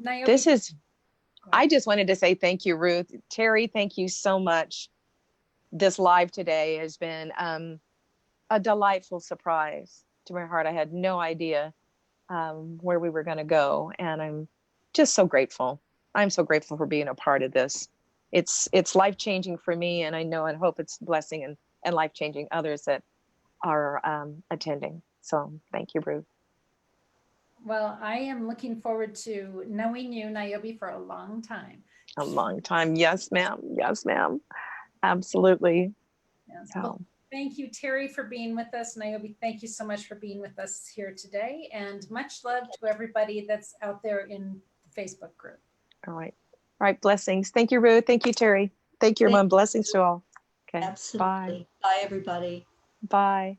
Niobe, This is, go I ahead. just wanted to say thank you, Ruth. Terry, thank you so much. This live today has been a delightful surprise to my heart. I had no idea where we were going to go. And I'm just so grateful. I'm so grateful for being a part of this. It's life-changing for me. And I know and hope it's blessing and life-changing others that are attending. So thank you, Ruth. Well, I am looking forward to knowing you, Niobe, for a long time. A long time. Yes, ma'am. Yes, ma'am. Absolutely. Yes. So. Well, thank you, Terry, for being with us. Niobe, thank you so much for being with us here today. And much love to everybody that's out there in the Facebook group. All right. All right. Blessings. Thank you, Ruth. Thank you, Terry. Thank you, everyone. Blessings to all. Okay. Absolutely. Bye, everybody. Bye.